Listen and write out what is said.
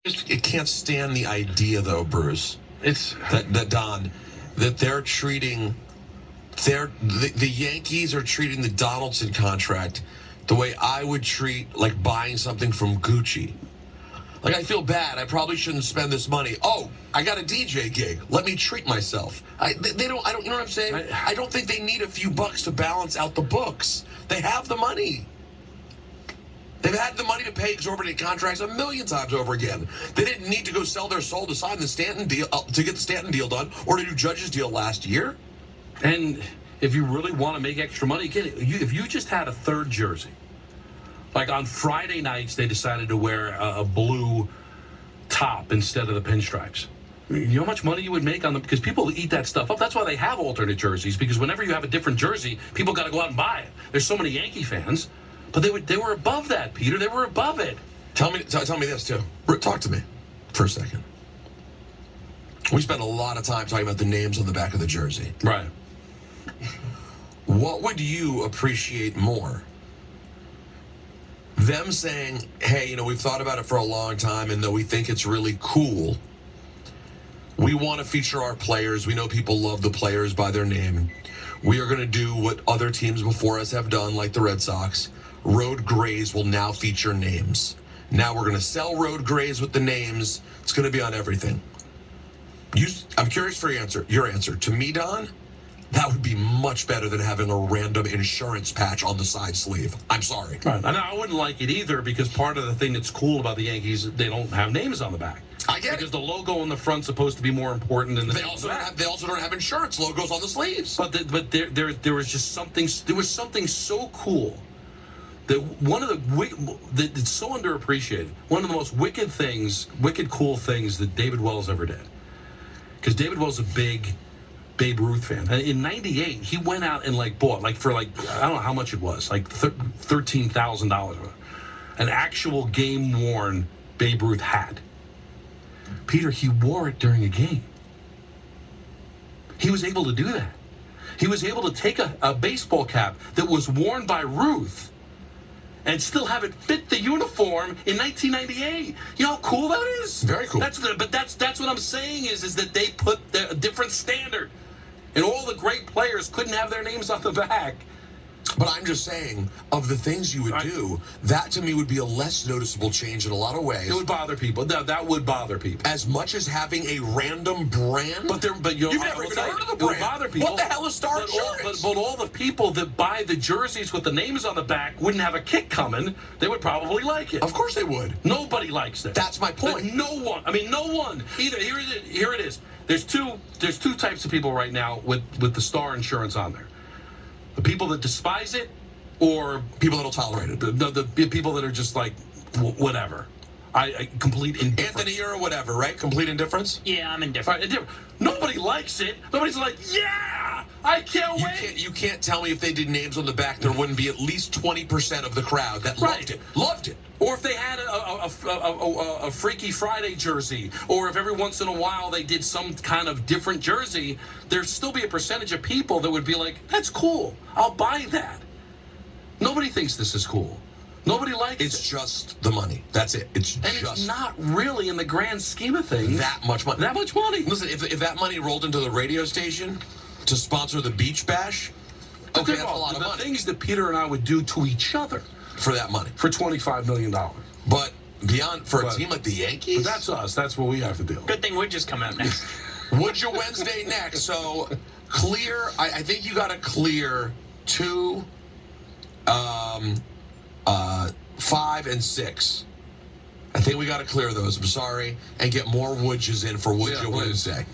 It can't stand the idea, though, Bruce. It's that Don, that they're treating the Yankees are treating the Donaldson contract the way I would treat like buying something from Gucci. Like, I feel bad. I probably shouldn't spend this money. Oh, I got a DJ gig. Let me treat myself. I don't, you know what I'm saying? I don't think they need a few bucks to balance out the books. They have the money. They've had the money to pay exorbitant contracts a million times over again. They didn't need to go sell their soul to sign the Stanton deal, to get the Stanton deal done, or to do Judge's deal last year. And if you really want to make extra money, if you just had a third jersey, like on Friday nights, they decided to wear a blue top instead of the pinstripes. You know how much money you would make on them? Because people eat that stuff up. That's why they have alternate jerseys, because whenever you have a different jersey, people got to go out and buy it. There's so many Yankee fans. But they were above that, Peter. They were above it. Tell me this, too. Talk to me for a second. We spent a lot of time talking about the names on the back of the jersey. Right. What would you appreciate more? Them saying, hey, we've thought about it for a long time, and though we think it's really cool, we want to feature our players. We know people love the players by their name. We are going to do what other teams before us have done, like the Red Sox. Road grays will now feature names. Now we're going to sell road grays with the names. It's going to be on everything. I'm curious for your answer. To me, Don, that would be much better than having a random insurance patch on the side sleeve. I'm sorry. Right. And I wouldn't like it either, because part of the thing that's cool about the Yankees, they don't have names on the back. I get because the logo on the front's supposed to be more important than the they also don't have insurance logos on the sleeves. But there was just something. There was something so cool. That one of that's so underappreciated. One of the most wicked cool things that David Wells ever did. Because David Wells is a big Babe Ruth fan. And in '98, he went out and bought for I don't know how much it was, like $13,000, an actual game worn Babe Ruth hat. Peter, he wore it during a game. He was able to do that. He was able to take a baseball cap that was worn by Ruth and still have it fit the uniform in 1998. You know how cool that is? Very cool. That's what I'm saying is that they put a different standard. And all the great players couldn't have their names on the back. But I'm just saying, of the things you would do, that to me would be a less noticeable change in a lot of ways. It would bother people. That would bother people. As much as having a random brand. But you've never even heard of the brand. It would bother people. What the hell is Star Insurance? But all the people that buy the jerseys with the names on the back wouldn't have a kick coming. They would probably like it. Of course they would. Nobody likes it. That's my point. But no one. No one. Either here it is. There's two types of people right now with the Star Insurance on there. The people that despise it, or people that'll tolerate it. The people that are just like, whatever. Complete indifference. Anthony, you're a whatever, right? Complete indifference? Yeah, I'm indifferent. Right, nobody likes it. Nobody's like, yeah, I can't wait. You can't tell me if they did names on the back, there wouldn't be at least 20% of the crowd that loved it. Loved it. Or if they had a Freaky Friday jersey, or if every once in a while they did some kind of different jersey, there'd still be a percentage of people that would be like, that's cool. I'll buy that. Nobody thinks this is cool. Nobody likes it. It's just the money. That's it. It's not really, in the grand scheme of things, that much money. That much money. Listen, if that money rolled into the radio station to sponsor the Beach Bash, okay, that's a lot of money. The things that Peter and I would do to each other for that money, for $25 million. But for a team like the Yankees, but that's us. That's what we have to do. Good thing Would just come out next. Would you Wednesday next? So clear. I think you got to clear 2, 5, and 6. I think we got to clear those. I'm sorry, and get more Woods in for Would You Wednesday.